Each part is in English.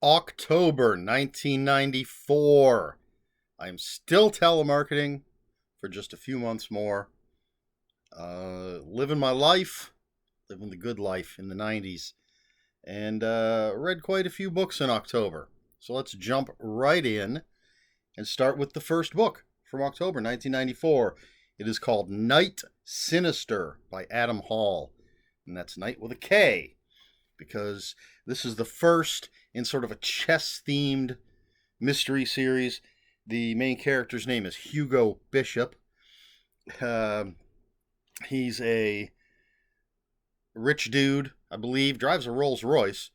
October 1994. I am still telemarketing for just a few months more. Living my life, living the good life in the 90s. And read quite a few books in October. So let's jump right in and start with the first book from October 1994. It is called Night Sinister by Adam Hall. And that's Night with a K, because this is the first in sort of a chess-themed mystery series. The main character's name is Hugo Bishop. He's a rich dude, I believe, drives a Rolls Royce,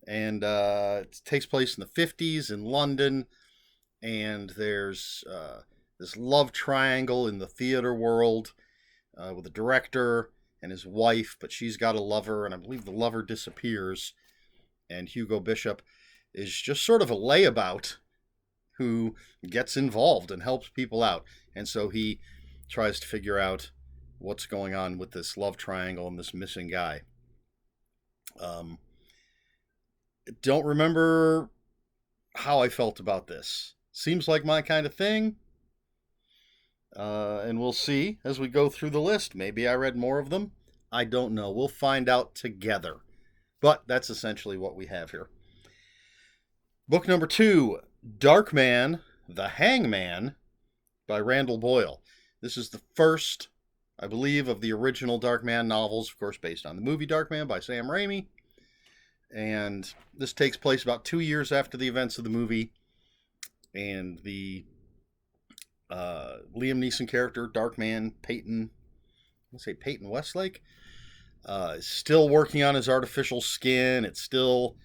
and it takes place in the 50s in London, and there's this love triangle in the theater world with a director and his wife, but she's got a lover, and I believe the lover disappears, and Hugo Bishop is just sort of a layabout who gets involved and helps people out, and so he tries to figure out what's going on with this love triangle and this missing guy. Don't remember how I felt about this. Seems like my kind of thing. And we'll see as we go through the list. Maybe I read more of them. I don't know. We'll find out together. But that's essentially what we have here. Book number 2, Darkman, the Hangman by Randall Boyle. This is the first, I believe, of the original Darkman novels, of course, based on the movie Darkman by Sam Raimi. And this takes place about 2 years after the events of the movie. And the Liam Neeson character, Darkman, Peyton Westlake, is still working on his artificial skin. It still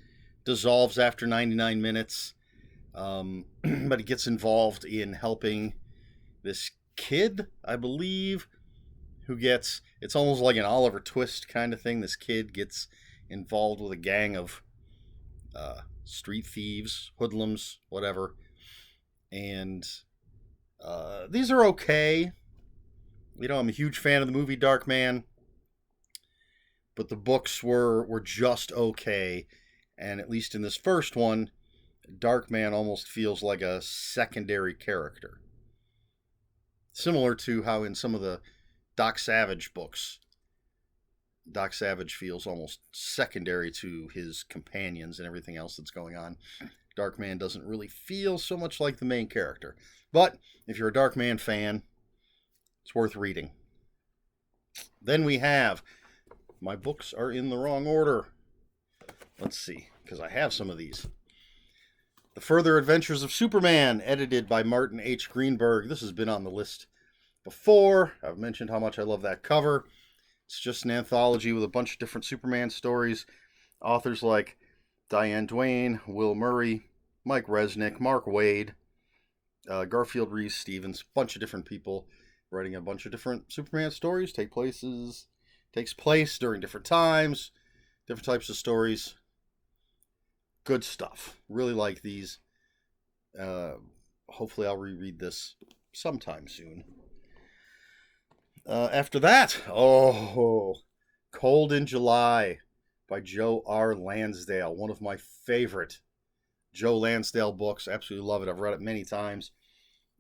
dissolves after 99 minutes. But he gets involved in helping this kid, I believe, who gets, it's almost like an Oliver Twist kind of thing. This kid gets involved with a gang of street thieves, hoodlums, whatever. And these are okay. You know, I'm a huge fan of the movie Darkman, but the books were just okay. And at least in this first one, Darkman almost feels like a secondary character. Similar to how in some of the Doc Savage books, Doc Savage feels almost secondary to his companions and everything else that's going on. Darkman doesn't really feel so much like the main character. But if you're a Darkman fan, it's worth reading. Then we have, my books are in the wrong order. Let's see, because I have some of these. The Further Adventures of Superman, edited by Martin H. Greenberg. This has been on the list before. I've mentioned how much I love that cover. It's just an anthology with a bunch of different Superman stories. Authors like Diane Duane, Will Murray, Mike Resnick, Mark Waid, Garfield Reese Stevens, a bunch of different people writing a bunch of different Superman stories. Takes place during different times, different types of stories. Good stuff. Really like these. Hopefully I'll reread this sometime soon. After that, Cold in July by Joe R. Lansdale. One of my favorite Joe Lansdale books. Absolutely love it. I've read it many times.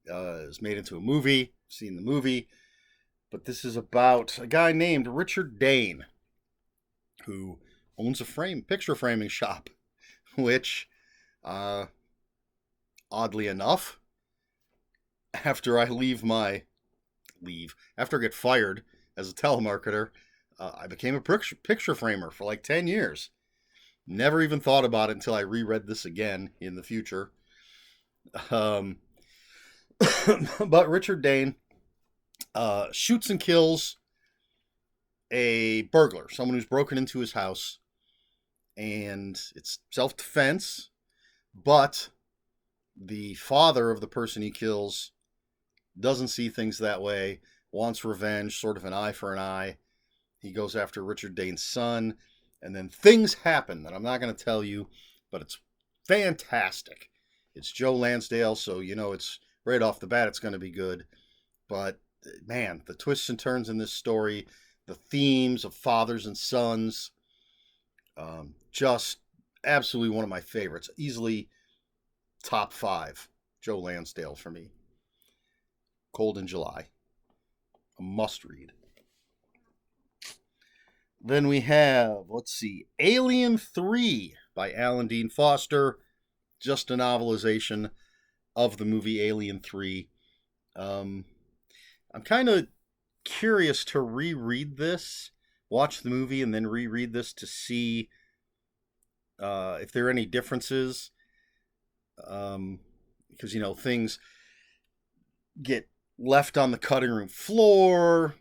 It's made into a movie. I've seen the movie. But this is about a guy named Richard Dane, who owns a picture framing shop, which, oddly enough, after I after I get fired as a telemarketer, I became a picture framer for like 10 years. Never even thought about it until I reread this again in the future. But Richard Dane shoots and kills a burglar, someone who's broken into his house, and it's self-defense, but the father of the person he kills doesn't see things that way, wants revenge, sort of an eye for an eye. He goes after Richard Dane's son, and then things happen that I'm not going to tell you, but it's fantastic. It's Joe Lansdale, so you know it's right off the bat it's going to be good. But man, the twists and turns in this story, the themes of fathers and sons, just absolutely one of my favorites. Easily top 5. Joe Lansdale for me. Cold in July. A must read. Then we have, let's see, Alien 3 by Alan Dean Foster. Just a novelization of the movie Alien 3. I'm kind of curious to reread this, watch the movie, and then reread this to see if there are any differences. Because, things get left on the cutting room floor,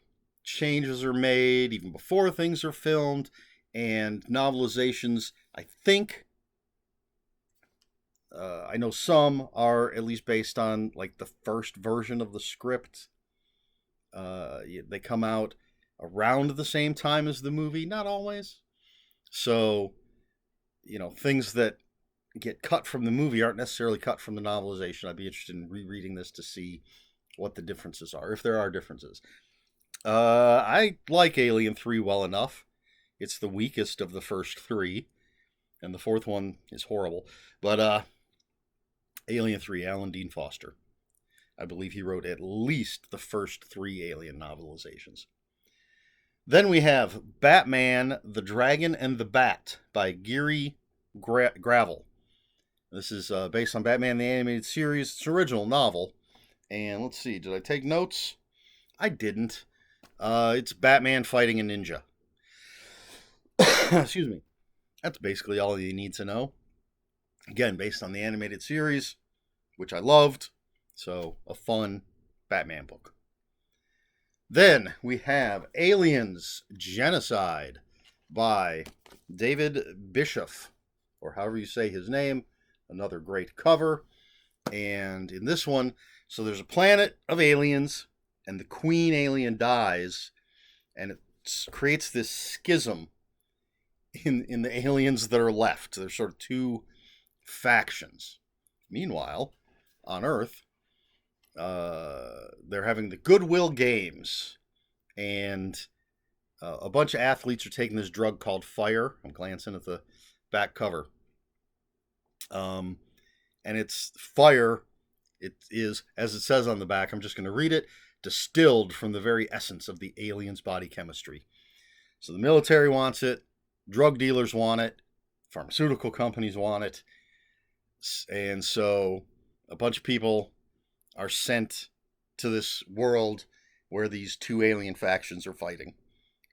changes are made even before things are filmed, and novelizations, I think, I know some are at least based on like the first version of the script. They come out around the same time as the movie, not always. So, things that get cut from the movie aren't necessarily cut from the novelization. I'd be interested in rereading this to see what the differences are, if there are differences. I like Alien 3 well enough. It's the weakest of the first 3, and the 4th one is horrible. But Alien 3, Alan Dean Foster. I believe he wrote at least the first 3 Alien novelizations. Then we have Batman, the Dragon, and the Bat by Gary Gravel. This is based on Batman the Animated Series. It's an original novel. And let's see, did I take notes? I didn't. It's Batman fighting a ninja. Excuse me. That's basically all you need to know. Again, based on the animated series, which I loved. So, a fun Batman book. Then we have Aliens Genocide by David Bischoff, or however you say his name. Another great cover. And in this one, so there's a planet of aliens, and the queen alien dies, and it creates this schism in the aliens that are left. There's sort of 2 factions. Meanwhile, on Earth, they're having the Goodwill Games, and a bunch of athletes are taking this drug called fire. I'm glancing at the back cover. And it's fire. It is, as it says on the back, I'm just going to read it, distilled from the very essence of the alien's body chemistry. So the military wants it, drug dealers want it, pharmaceutical companies want it, and so a bunch of people are sent to this world where these 2 alien factions are fighting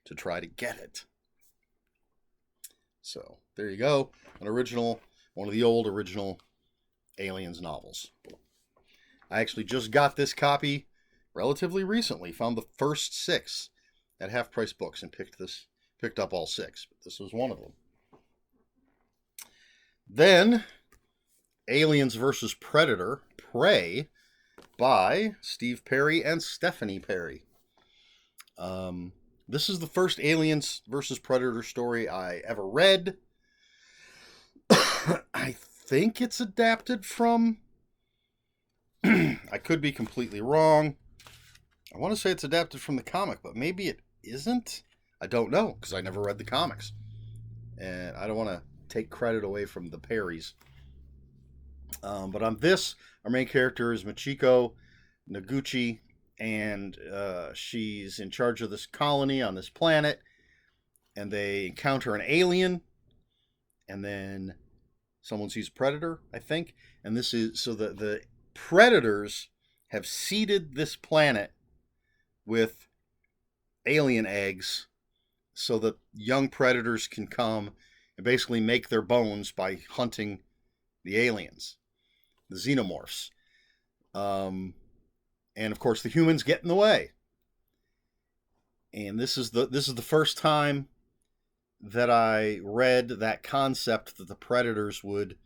to try to get it. So there you go, one of the old original Aliens novels. I actually just got this copy relatively recently. Found the first 6 at Half Price Books and picked up all 6. But this was one of them. Then, Aliens vs. Predator, Prey, by Steve Perry and Stephanie Perry. This is the first Aliens vs. Predator story I ever read. I think it's adapted from... I could be completely wrong. I want to say it's adapted from the comic, but maybe it isn't. I don't know, because I never read the comics. And I don't want to take credit away from the Perrys. But on this, our main character is Michiko Noguchi, and she's in charge of this colony on this planet, and they encounter an alien, and then someone sees a predator, I think, and this is, so the predators have seeded this planet with alien eggs so that young predators can come and basically make their bones by hunting the aliens, the xenomorphs. And of course the humans get in the way. And this is the first time that I read that concept that the predators would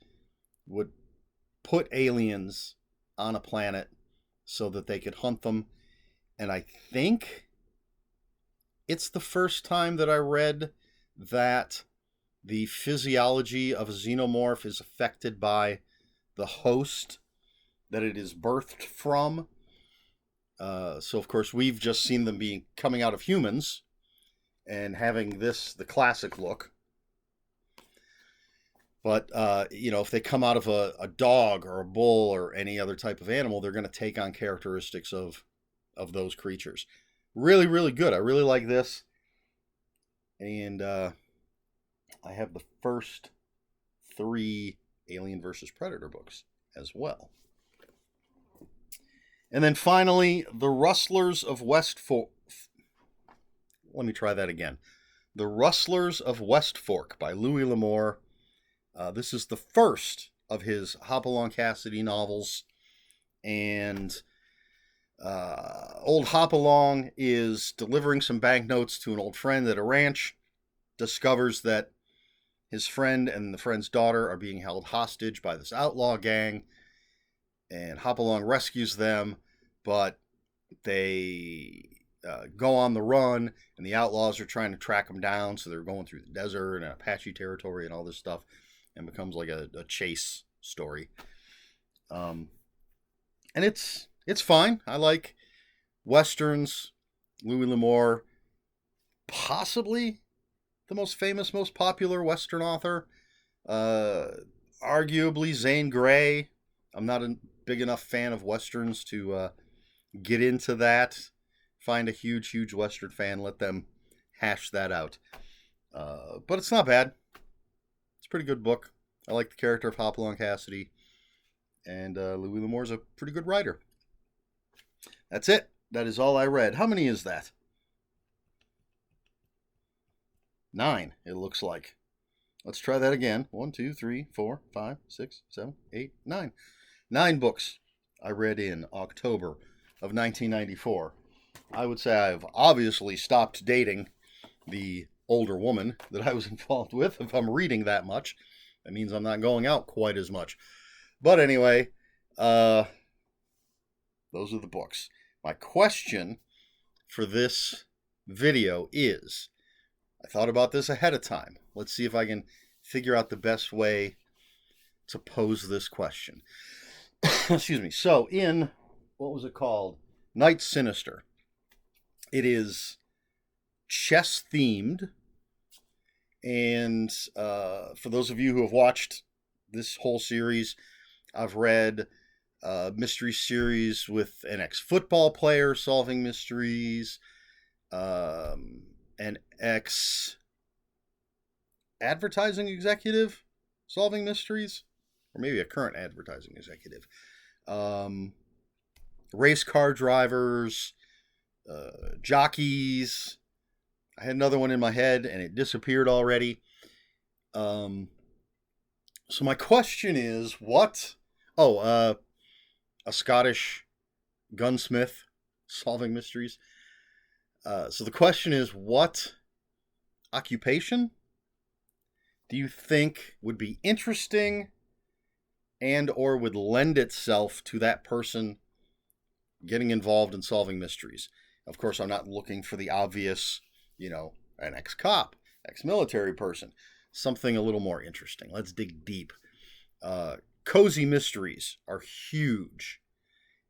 put aliens on a planet so that they could hunt them. And I think it's the first time that I read that the physiology of a xenomorph is affected by the host that it is birthed from. So of course we've just seen them coming out of humans and having the classic look. But, if they come out of a dog or a bull or any other type of animal, they're going to take on characteristics of those creatures. Really, really good. I really like this. And I have the first 3 Alien versus Predator books as well. And then finally, The Rustlers of West Fork. Let me try that again. The Rustlers of West Fork by Louis L'Amour. This is the first of his Hopalong Cassidy novels. And old Hopalong is delivering some banknotes to an old friend at a ranch, discovers that his friend and the friend's daughter are being held hostage by this outlaw gang, and Hopalong rescues them, but they go on the run, and the outlaws are trying to track them down, so they're going through the desert and Apache territory and all this stuff, and becomes like a chase story. And it's fine. I like Westerns. Louis L'Amour, possibly the most famous, most popular Western author. Arguably Zane Grey. I'm not a big enough fan of Westerns to get into that. Find a huge Western fan. Let them hash that out. But it's not bad. It's a pretty good book. I like the character of Hopalong Cassidy. And Louis L'Amour's a pretty good writer. That's it. That is all I read. How many is that? 9, it looks like. Let's try that again. 1, 2, 3, 4, 5, 6, 7, 8, 9. 9 books I read in October of 1994. I would say I've obviously stopped dating the older woman that I was involved with. If I'm reading that much, that means I'm not going out quite as much. But anyway, those are the books. My question for this video is, I thought about this ahead of time. Let's see if I can figure out the best way to pose this question. Excuse me. So in, what was it called? Night Sinister. It is chess themed. And for those of you who have watched this whole series, I've read a mystery series with an ex-football player solving mysteries, an ex-advertising executive solving mysteries, or maybe a current advertising executive, race car drivers, jockeys. I had another one in my head and it disappeared already. So my question is, what? A Scottish gunsmith solving mysteries. So the question is, what occupation do you think would be interesting and or would lend itself to that person getting involved in solving mysteries? Of course, I'm not looking for the obvious, an ex-cop, ex-military person. Something a little more interesting. Let's dig deep. Cozy mysteries are huge.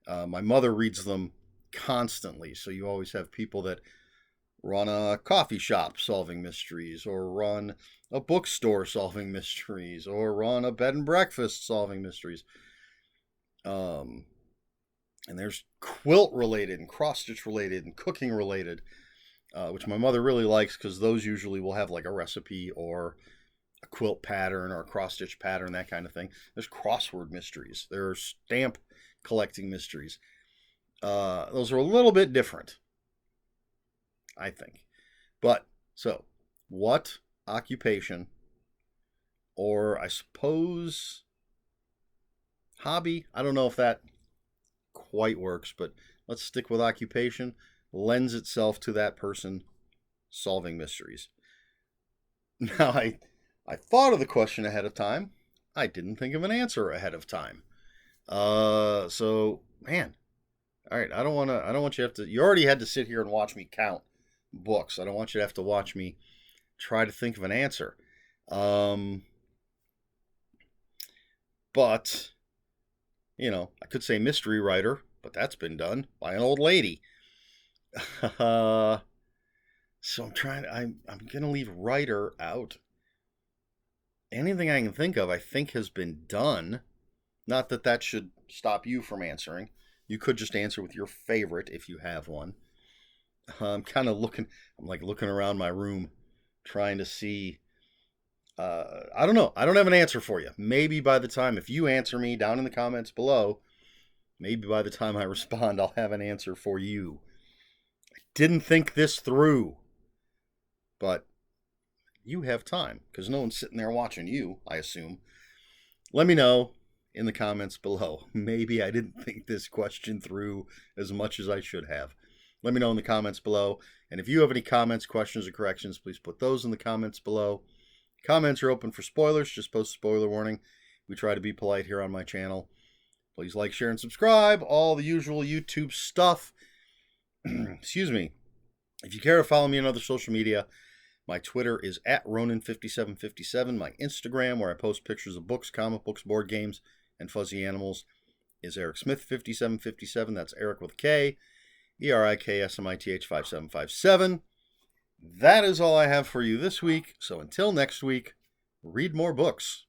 My mother reads them constantly, so you always have people that run a coffee shop solving mysteries, or run a bookstore solving mysteries, or run a bed and breakfast solving mysteries. And there's quilt related and cross stitch related and cooking related, which my mother really likes because those usually will have like a recipe or a quilt pattern or a cross stitch pattern, that kind of thing. There's crossword mysteries. There are stamp collecting mysteries. Those are a little bit different, I think. But, so, what occupation, or I suppose hobby, I don't know if that quite works, but let's stick with occupation, lends itself to that person solving mysteries. Now, I thought of the question ahead of time. I didn't think of an answer ahead of time. So, man, all right, I don't want you to have to, you already had to sit here and watch me count books. I don't want you to have to watch me try to think of an answer. But, I could say mystery writer, but that's been done by an old lady. So I'm going to leave writer out. anything I can think of, I think has been done. Not that that should stop you from answering. You could just answer with your favorite if you have one. I'm kind of looking, I'm like looking around my room trying to see. I don't know. I don't have an answer for you. Maybe by the time, if you answer me down in the comments below, maybe by the time I respond, I'll have an answer for you. I didn't think this through, but you have time because no one's sitting there watching you, I assume. Let me know in the comments below. Maybe I didn't think this question through as much as I should have. Let me know in the comments below. And if you have any comments, questions, or corrections, please put those in the comments below. Comments are open for spoilers. Just post spoiler warning. We try to be polite here on my channel. Please like, share, and subscribe. All the usual YouTube stuff. Excuse me. If you care to follow me on other social media, my Twitter is @Ronin5757. My Instagram, where I post pictures of books, comic books, board games, and fuzzy animals, is EricSmith5757. That's Eric with a K. ERIKSMITH5757. That is all I have for you this week. So until next week, read more books.